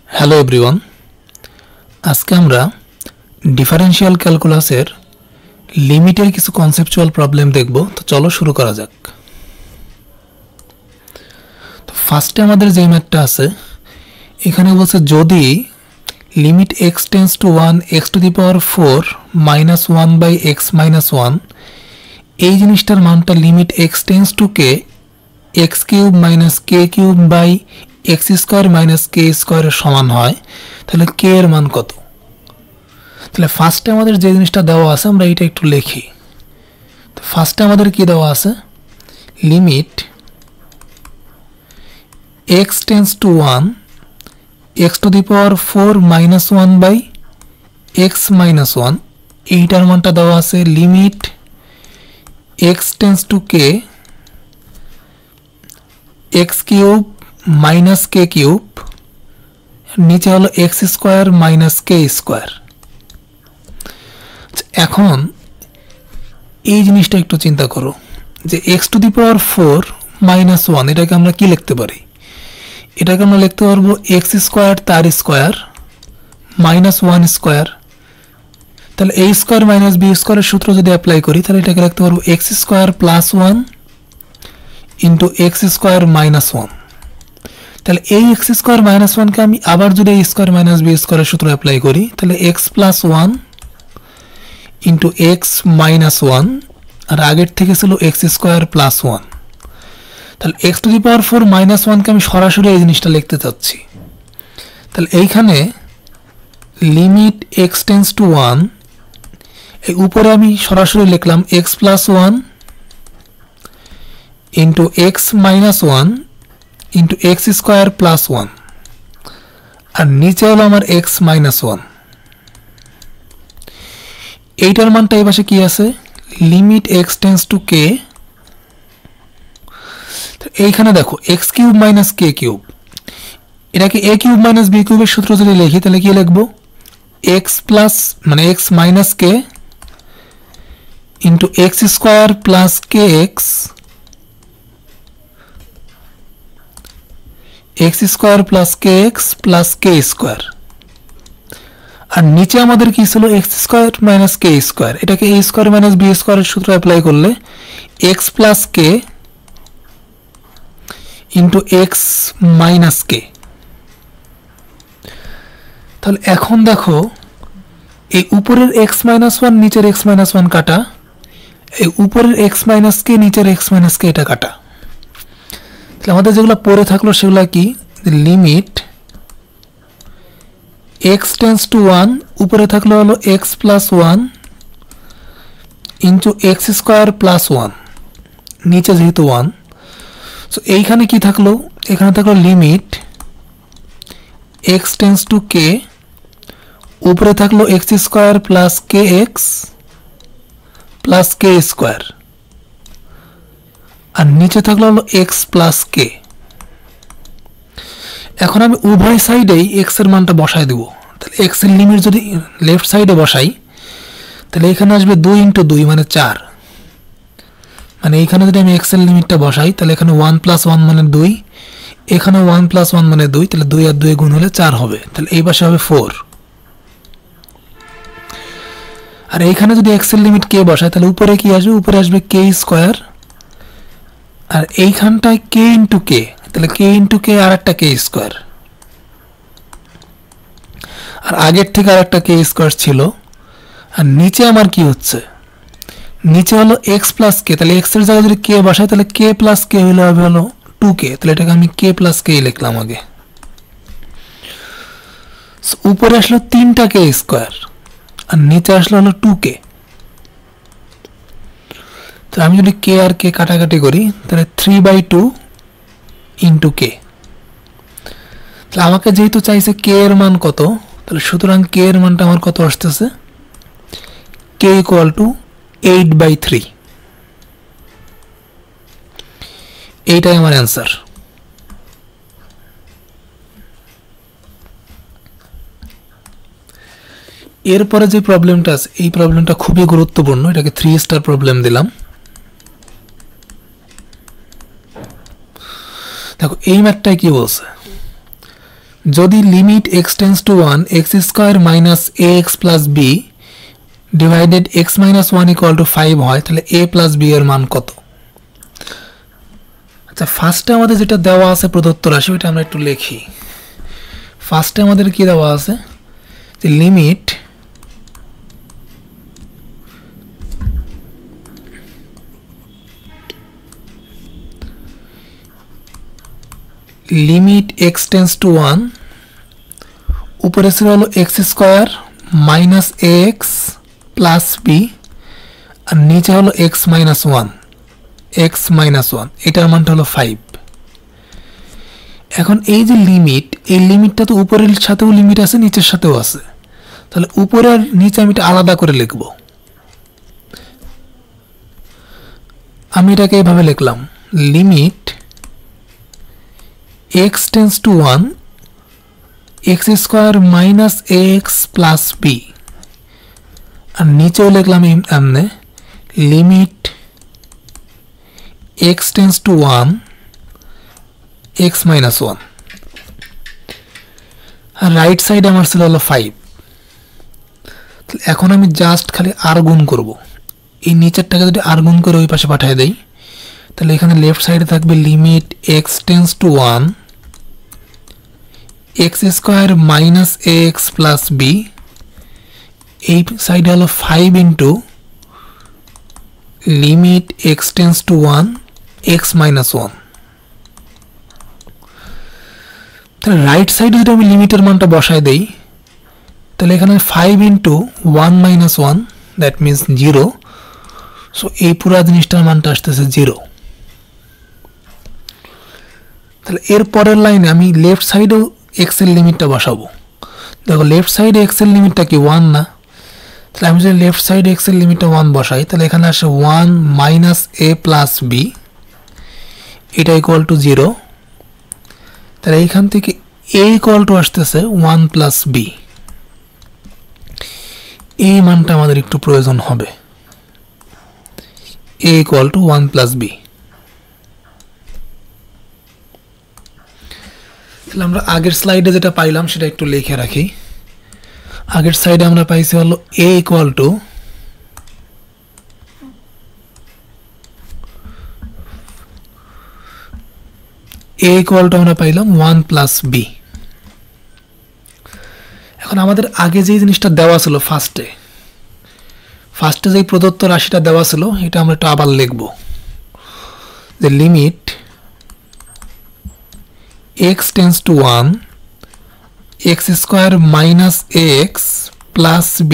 Hello everyone, আজকে আমরা differential ক্যালকুলাসের লিমিটের কিছু কনসেপচুয়াল প্রবলেম দেখব। তো চলো শুরু করা যাক। তো ফার্স্টে আমাদের যে ম্যাথটা আছে এখানে বলছে যদি limit x tends to 1 x to the power 4 minus 1 by x minus 1 এই জিনিসটার মানটা limit x tends to k x cube minus k cube by x square minus k স্কোয়ারের সমান হয়, তাহলে কে এর মান কত? তাহলে ফার্স্টে আমাদের যে জিনিসটা দেওয়া আছে আমরা এটা একটু লিখি। তো ফার্স্টে আমাদের কি দেওয়া আছে, limit x tends to 1 x to the power 4 minus 1 by x minus 1 এইটার মানটা দেওয়া আছে limit x tends to k x cube minus k cube, নিচে হলো x square minus k square. এখন এই জিনিসটা একটু চিন্তা করো যে x to the power 4 minus 1 এটাকে আমরা কি লিখতে পারি? এটাকে আমরা লিখতে পারবো এক্স স্কোয়ার তার স্কোয়ার মাইনাস 1 স্কোয়ার। তাহলে এ স্কোয়ার মাইনাস বি স্কোয়ারের সূত্র যদি অ্যাপ্লাই করি তাহলে এটাকে লিখতে পারবো x square plus 1 into x square minus 1। তাহলে এই এক্স স্কোয়ার মাইনাস 1কে আমি আবার যদি এ স্কোয়ার মাইনাস বি স্কোয়ারের সূত্র অ্যাপ্লাই করি তাহলে x plus 1 into x minus 1, আর আগের থেকে ছিল এক্স স্কোয়ার প্লাস 1। তাহলে x to the power 4 minus 1কে আমি সরাসরি এই জিনিসটা লিখতে চাচ্ছি। তাহলে এইখানে লিমিট এক্স টেন্স টু 1 এই উপরে আমি সরাসরি লিখলাম x plus 1 into x minus 1 into x square plus 1, আর নিচে হলো আমার এক্স মাইনাস 1। এইটার মানটা এই পাশে কি আছে, লিমিট এক্স টেন্স টু কে, এইখানে দেখো x cube minus k cube, এটাকে এ কিউব মাইনাস বি কিউবের সূত্র যদি লিখি তাহলে কি লিখবো, এক্স প্লাস মানে এক্স মাইনাস কে ইন্টু এক্স স্কোয়ার প্লাস কে এক্স এক্স স্কোয়ার প্লাস কে এক্স প্লাস কে স্কোয়ার, আর নিচে আমাদের কি ছিল x square minus k square, এটাকে এ স্কোয়ার মাইনাস বি স্কোয়ারের সূত্র অ্যাপ্লাই করলে এক্স প্লাস কে ইন্টু এক্স মাইনাস কে। তাহলে এখন দেখো এই উপরের এক্স মাইনাস 1 নিচের এক্স মাইনাস 1 কাটা, এই উপরের এক্স মাইনাস কে নিচের এক্স মাইনাস কে এটা কাটা। তাহলে আমাদের যেগুলো পড়ে থাকলো সেগুলো কি, লিমিট এক্স টেন্স টু 1 উপরে থাকলো হলো x plus 1 into x square plus 1, নিচে যেহেতু 1, সো এইখানে কি থাকলো, এখানে থাকলো লিমিট এক্স টেন্স টু কে উপরে থাকলো এক্স স্কোয়ার প্লাস কে এক্স প্লাস কে স্কোয়ার, আর নিচে থাকলো হলো এক্স প্লাস কে। এখন আমি উভয় সাইডেই এক্স এর মানটা বসাই দেব। তাহলে এক্স এর লিমিট যদি লেফট সাইডে বসাই তাহলে এখানে আসবে 2 ইন্টু 2 মানে 4, মানে এইখানে যদি আমি এক্স এর লিমিটটা বসাই তাহলে এখানে 1 প্লাস 1 মানে 2, এখানে 1 প্লাস 1 মানে 2, তাহলে 2 আর 2 গুণ হলে 4 হবে, তাহলে এই পাশে হবে 4। আর এইখানে যদি এক্স এর লিমিট কে বসাই তাহলে উপরে কি আসবে, উপরে আসবে কে স্কোয়ার, আর এইখানটায় কে ইন্টু কে, তাহলে কে ইন্টু কে আর একটা কে স্কোয়ার, আর আগের থেকে আর একটা কে স্কোয়ার ছিল, আর নিচে আমার কি হচ্ছে, নিচে হলো এক্স প্লাস কে, তাহলে এক্স এর জায়গায় যদি কে বসাই তাহলে কে প্লাস কে হলে হবে হলো 2কে, তাহলে এটাকে আমি কে প্লাস কে লিখলাম আগে। উপরে আসলো 3টা কে স্কোয়ার আর নিচে আসলো হলো 2কে। তো আমি যদি কে আর কে কাটাকাটি করি তাহলে 3/2 ইন্টু কে। তাহলে আমাকে যেহেতু চাইছে কে এর মান কত, তাহলে সুতরাং কে এর মানটা আমার কত আসতেছে, কে ইকুয়াল টু 8/3। এইটাই আমার অ্যান্সার। এরপরে যে প্রবলেমটা আছে এই প্রবলেমটা খুবই গুরুত্বপূর্ণ, এটাকে 3 স্টার প্রবলেম দিলাম। দেখো এই ম্যাথটায় কি বলছে, যদি limit x tends to 1 x square minus ax plus b divided x minus 1 equal to 5 হয় তাহলে a প্লাস b এর মান কত? আচ্ছা, ফার্স্টে আমাদের যেটা দেওয়া আছে প্রদত্ত রাশি ওটা আমরা একটু লিখি। ফার্স্টে আমাদের কি দেওয়া আছে যে লিমিট x টেন্ডস টু 1 উপরে ছিল হলো x square minus ax plus b আর নিচে হলো x মাইনাস 1 এটার মানটা হলো 5। এখন এই যে লিমিট, এই লিমিটটা তো উপরের সাথেও লিমিট আছে নিচের সাথেও আছে, তাহলে উপরে আর নিচে আমি এটা আলাদা করে লিখব। আমি এটাকে এইভাবে লিখলাম limit x tends to 1 x square minus ax plus b আর নিচেও লিখলাম এমনে limit x tends to 1 x minus 1 আর রাইট সাইডে আমার ছিল হলো 5। এখন আমি জাস্ট খালি আর গুণ করব, এই নিচেরটাকে যদি আর গুণ করে ওই পাশে পাঠিয়ে দেই তাহলে এখানে লেফট সাইডে থাকবে limit x tends to 1 x square minus ax plus b, এই সাইডে হলো 5 into limit x tends to 1 x minus 1। তাহলে রাইট সাইডে যদি আমি লিমিটের মানটা বসায় দেই তাহলে এখানে 5 into 1 minus 1 that means 0। So এই পুরা জিনিসটার মানটা আসতেছে 0। তাহলে এর পরের লাইনে আমি লেফট সাইডেও x এর লিমিটটা বসাবো। দেখো লেফট সাইডে x এর লিমিটটা কি 1 না, তাহলে আমি যদি লেফট সাইডে x এর লিমিটটা 1 বসাই তাহলে এখানে আসে 1 মাইনাস a প্লাস b, এটা ইকুয়াল টু 0। তাহলে এইখান থেকে a ইকুয়াল টু আসতেছে 1 প্লাস b, এই মানটা আমাদের একটু প্রয়োজন হবে, a equal to 1 plus b। তাহলে আমরা আগের স্লাইডে যেটা পাইলাম সেটা একটু লিখে রাখি। আগের সাইডে আমরা পাইছি হলো a ইকুয়াল টু আমরা পাইলাম 1 প্লাস b। এখন আমাদের আগে যে জিনিসটা দেওয়া ছিল ফার্স্টে যে প্রদত্ত রাশিটা দেওয়া ছিল এটা আমরা একটু আবার লিখব যে limit x tends to 1 x square minus ax plus b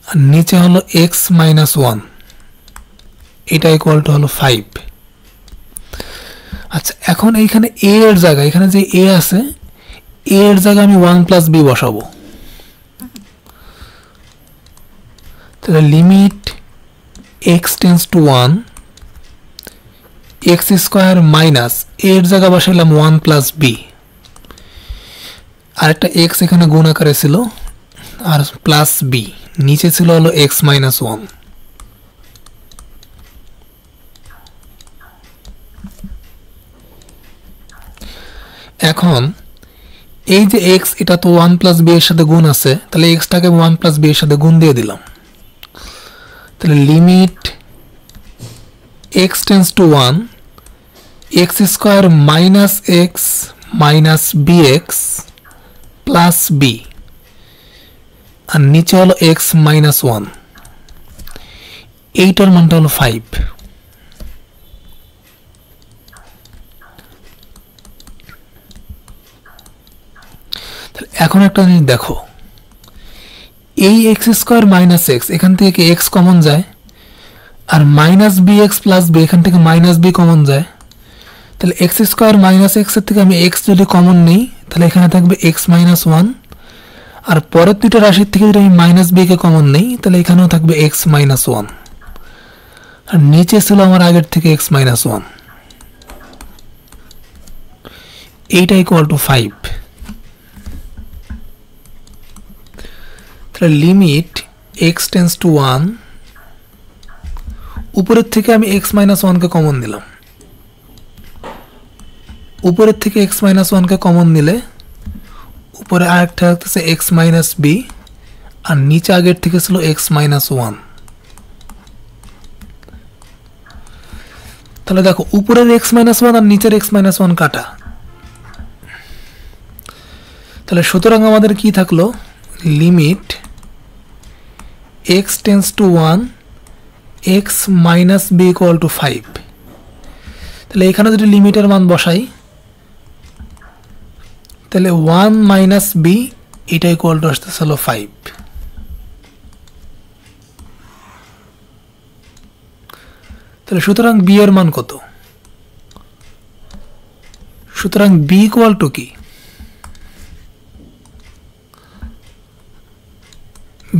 আর নিচে হলো x মাইনাস 1, এটা ইকুয়াল টু হলো 5। আচ্ছা, এখন এইখানে a এর জায়গায়, এখানে যে a আছে a এর জায়গায় আমি 1 প্লাস b বসাবো। তাহলে limit x tends to 1 x square minus এর জায়গা বসাইলাম 1 প্লাস b আর একটা x এখানে গুণ আকারে ছিল আর প্লাস b নিচে ছিল হলো x মাইনাস 1। এখন এই যে x এটা তো 1 প্লাস b এর সাথে গুণ আছে, তাহলে x টাকে 1 প্লাস b এর সাথে গুণ দিয়ে দিলাম। তাহলে limit x tends to 1 x square minus x minus bx plus b আর নিচে হলো x মাইনাস 1, এইটার মানটা হলো 5। এখন একটা জিনিস দেখো, এই x স্কয়ার মাইনাস x এখান থেকে x কমন যায় আর মাইনাস bx প্লাস b এখান থেকে মাইনাস b কমন যায়, তাহলে x স্কয়ার মাইনাস x এর থেকে আমি x যদি কমন নেই তাহলে এখানে থাকবে x মাইনাস 1 আর পরের দুটো রাশির থেকে যদি আমি মাইনাস b কে কমন নেই তাহলে এখানেও থাকবে x মাইনাস 1 আর নিচে ছিল আমার আগের থেকে x মাইনাস 1, এইটা ইকুয়াল টু 5। তাহলে লিমিট x টেন্ডস টু 1 উপরের থেকে আমি x মাইনাস 1 কে কমন দিলাম উপরের থেকে x মাইনাস ওয়ানকে কমন নিলে উপরে আরেকটা থাকতেছে x মাইনাস বি, আর নিচে আগের থেকে ছিল x মাইনাস ওয়ান। তাহলে দেখো উপরের x মাইনাস ওয়ান আর নিচের x মাইনাস ওয়ান কাটা, তাহলে সুতরাং আমাদের কি থাকলো, limit x tends to 1 x minus b equal to 5। তাহলে এখানে যদি লিমিটের মান বসাই তাহলে 1 মাইনাস বি এটা ইকুয়াল টু আসতেছে হলো 5। তাহলে সুতরাং বি এর মান কত, সুতরাং বি ইকুয়াল টু কি,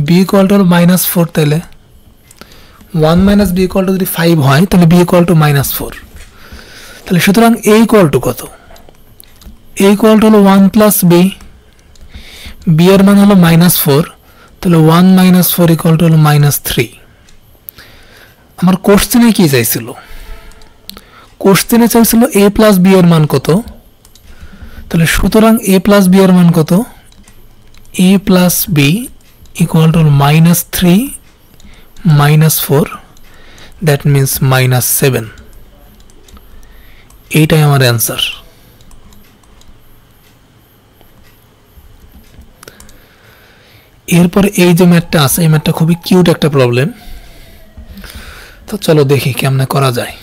বি ইকুয়াল টু মাইনাস 4। তাহলে 1 মাইনাস বি ইকুয়াল টু যদি 5 হয় তাহলে বি ইকুয়াল টু মাইনাস 4। তাহলে সুতরাং এ ইকুয়াল টু কত, এ ইকুয়াল টু হলো 1 প্লাস বি, বি এর মান হলো মাইনাস 4, তাহলে 1 মাইনাস 4 ইকুয়াল টু হলো মাইনাস 3। আমার কোশ্চেনে কি চাইছিল, কোশ্চেনে চাইছিল এ প্লাস বি এর মান কত, তাহলে সুতরাং এ প্লাস বি এর মান কত, a plus b equal to minus 3 minus 4, that means minus 7। এইটাই আমার অ্যান্সার। এরপরে এই যে ম্যাথটা আছে, এই ম্যাথটা খুবই কিউট একটা প্রবলেম, তো চলো দেখি কেমনে করা যায়।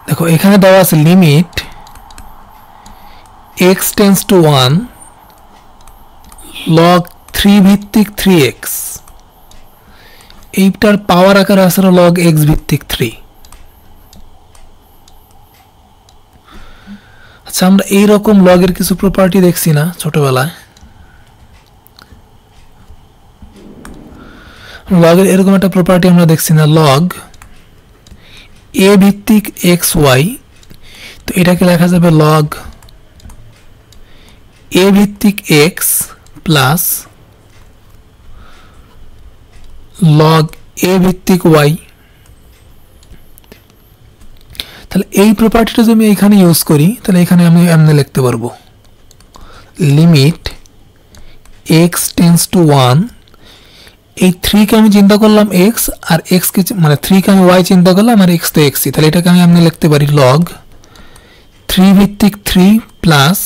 দেখো এখানে দেওয়া আছে limit x tends to 1 log 3 ভিত্তিক 3x, এইটার পাওয়ার আকারে আছে log x ভিত্তিক 3। আচ্ছা আমরা এইরকম লগের কিছু প্রপার্টি দেখছি না ছোটবেলায়, লগের এরকম একটা প্রপার্টি আমরা দেখছি না, লগ এ ভিত্তিক এক্স ওয়াই, তো এটাকে লেখা যাবে লগ এ ভিত্তিক এক্স প্লাস লগ এ ভিত্তিক ওয়াই। তাহলে এই প্রপার্টিটা যদি আমি এখানে ইউজ করি তাহলে এখানে আমি এমনি লিখতে পারবো লিমিট এক্স টেন্স টু 1, এই 3 কে আমি চিন্তা করলাম x, আর x কে মানে 3 কে আমি y চিন্তা করলাম, আর x তো x, তাহলে এটাকে আমি এমনি লিখতে পারি log 3 ভিত্তিক 3 প্লাস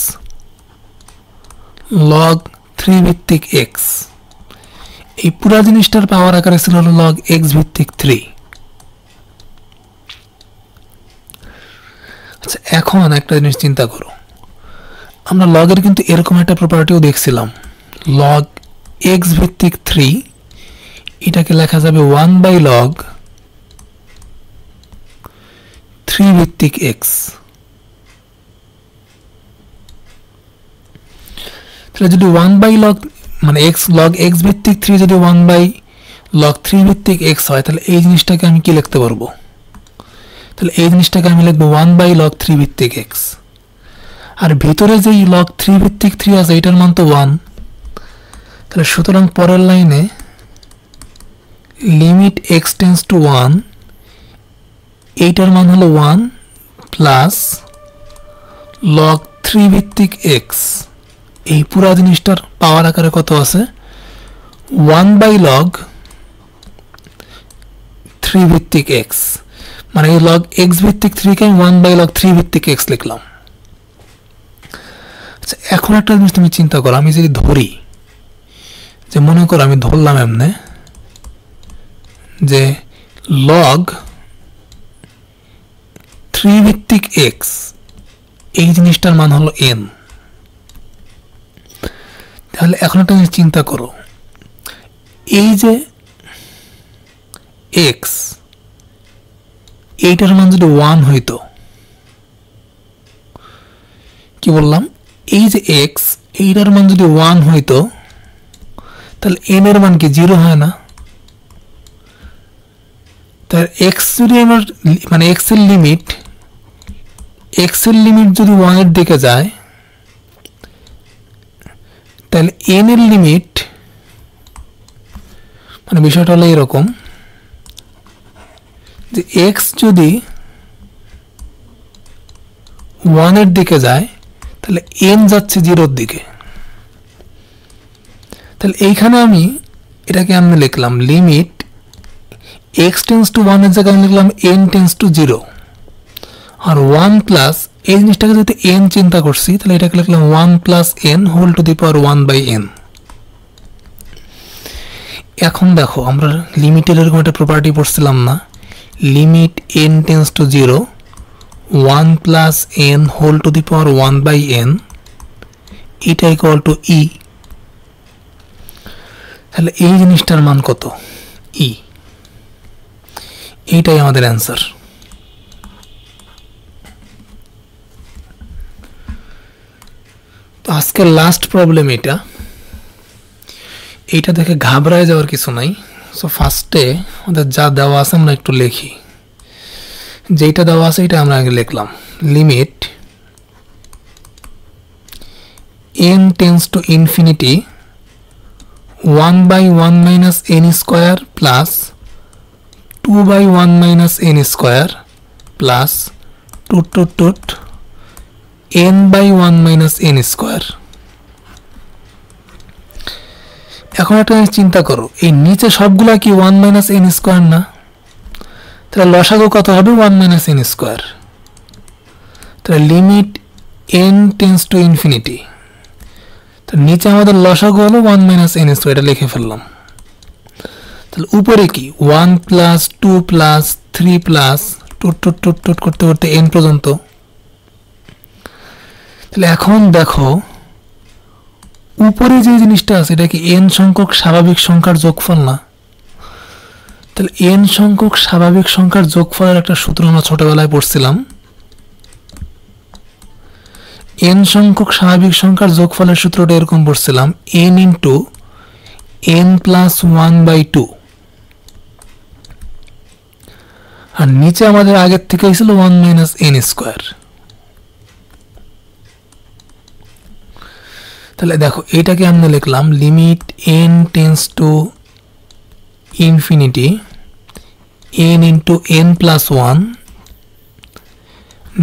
log 3 ভিত্তিক x। এই পুরো জিনিসটার পাওয়ার আকারে ছিল log x ভিত্তিক 3। আচ্ছা এখন একটা জিনিস চিন্তা করো, আমরা লগের কিন্তু এরকম একটা প্রপার্টিও দেখছিলাম, log x ভিত্তিক 3, এটাকে লেখা যাবে 1 বাই লগ 3 ভিত্তিক x। তাহলে যদি 1 বাই লগ মানে x লগ x ভিত্তিক 3 যদি 1 বাই লগ 3 ভিত্তিক x হয়, তাহলে এই জিনিসটাকে আমি কি লিখতে পারবো, তাহলে এই জিনিসটাকে আমি লিখবো 1 বাই লগ 3 ভিত্তিক x। আর ভিতরে যে লগ 3 ভিত্তিক 3 আছে এটার মান তো 1, তাহলে সুতরাং পরের লাইনে লিমিট x টেন্স টু 1, এইটার মান হলো 1 প্লাস লগ 3 ভিত্তিক x। এই পুরা জিনিসটার পাওয়ার আকারে কত আছে 1 বাই লগ 3 ভিত্তিক x, মানে এই লগ x ভিত্তিক 3 কে 1 বাই লগ 3 ভিত্তিক x লিখলাম। আচ্ছা এখন একটা জিনিস তুমি চিন্তা করো, আমি যদি ধরি যে মনে করো আমি ধরলাম এমনে যে log 3 ভিত্তিক x, এই জিনিসটার মান হলো n। তাহলে এখন একটা জিনিস চিন্তা করো, এই যে x এইটার মান যদি 1 হইতো, কি বললাম, এই যে x এইটার মান যদি 1 হইতো তাহলে n এর মান কি 0 হয় না, তার x যদি আমার মানে x এর লিমিট যদি 1 এর দিকে যায় তাহলে n এর লিমিট মানে বিষয়টা হলো এরকম যে x যদি 1 এর দিকে যায় তাহলে n যাচ্ছে 0 এর দিকে। তাহলে এইখানে আমি এটাকে আমি লিখলাম লিমিট x টেন্ডস টু 1 এর জায়গায় আমি লিখলাম n টেন্ডস টু 0 আর 1 প্লাস এই জিনিসটাকে যদি n চিন্তা করছি তাহলে এটাকে লিখলাম 1 plus n whole to the power 1 by n। এখন দেখো আমরা লিমিটের এরকম একটা প্রপার্টি পড়ছিলাম না, limit n tends to 0 1 plus n whole to the power 1 by n এটা ইকুয়াল টু e। তাহলে এই জিনিসটার মান কত? e। এইটাই আমাদের অ্যান্সার। তো আজকের লাস্ট প্রবলেম এইটা দেখে ঘাবড়ায় যাওয়ার কিছু নাই। সো ফার্স্টে আমাদের যা দেওয়া আছে আমরা একটু লিখি। যেটা দেওয়া আছে এটা আমরা আগে লিখলাম limit n tends to infinity 1 by 1 minus n square plus 2 by 1 minus n square plus two n by 1 minus n square. এখন একটা চিন্তা করো, এই নিচে সবগুলা কি 1 মাইনাস n স্কোয়ার না? তাহলে লসাগু কত হবে? 1 মাইনাস n স্কোয়ার। তাহলে limit n tends to infinity, তো নিচে আমাদের লসাগু হলো 1 মাইনাস n স্কোয়ার, এটা লিখে ফেললাম। তাহলে উপরে কি 1 প্লাস 2 প্লাস 3 প্লাস টুট করতে করতে n পর্যন্ত। তাহলে এখন দেখো উপরে যে জিনিসটা আছে এটা কি n সংখ্যক স্বাভাবিক সংখ্যার যোগফল না? তাহলে n সংখ্যক স্বাভাবিক সংখ্যার যোগফলের একটা সূত্র আমরা ছোটবেলায় পড়ছিলাম। n সংখ্যক স্বাভাবিক সংখ্যার যোগফলের সূত্রটা এরকম পড়ছিলাম n into n plus 1 by 2। আর নিচে আমাদের আগের থেকে ছিল 1 মাইনাস n স্কোয়ার। তাহলে দেখো এটাকে আমরা লিখলাম limit n tends to infinity n into n plus 1,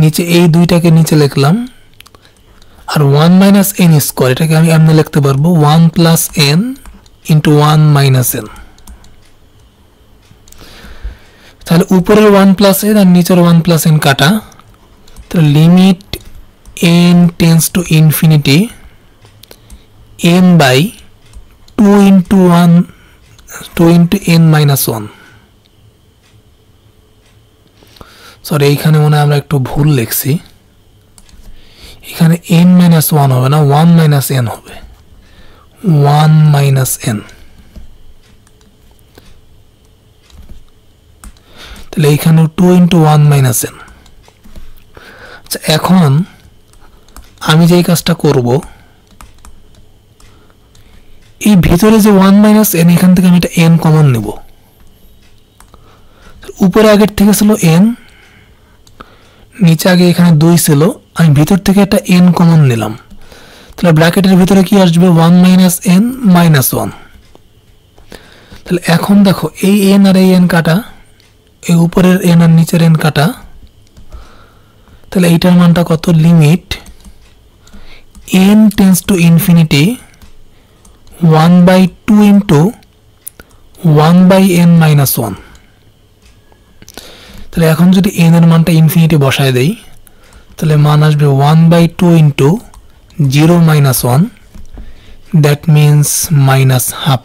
নিচে এই দুইটাকে নিচে লিখলাম, আর 1 মাইনাস n স্কোয়ার এটাকে আমি এমনি লিখতে পারবো 1 plus n into 1 minus n। তাহলে উপরের 1 প্লাস n আর নিচের 1 প্লাস n কাটা, তাহলে limit n tends to infinity n by 2 into n minus 1। Sorry এইখানে মনে হয় আমরা একটু ভুল লিখছি, এখানে n মাইনাস 1 হবে না, 1 মাইনাস n হবে, 1 মাইনাস n। তাহলে এইখানে 2 ইন্টু 1 মাইনাস n। আচ্ছা এখন আমি যে কাজটা করব, এই ভিতরে যে 1 মাইনাস n এখান থেকে আমি এটা n কমন নেব। উপরে আগের থেকে ছিল n, নিচে আগে এখানে 2 ছিল, আমি ভিতর থেকে একটা n কমন নিলাম। তাহলে ব্র্যাকেটের ভিতরে কি আসবে 1 মাইনাস n মাইনাস 1। তাহলে এখন দেখো এই n আর এই n কাটা, এই উপরের n আর নিচের n কাটা, তাহলে এইটার মানটা কত? Limit n tends to infinity 1 by 2 into 1 by n minus 1। তাহলে এখন যদি n এর মানটা ইনফিনিটি বসায় দেই তাহলে মান আসবে 1 by 2 into 0 minus 1, that means minus half.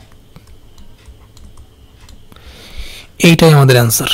এইটাই আমাদের অ্যান্সার।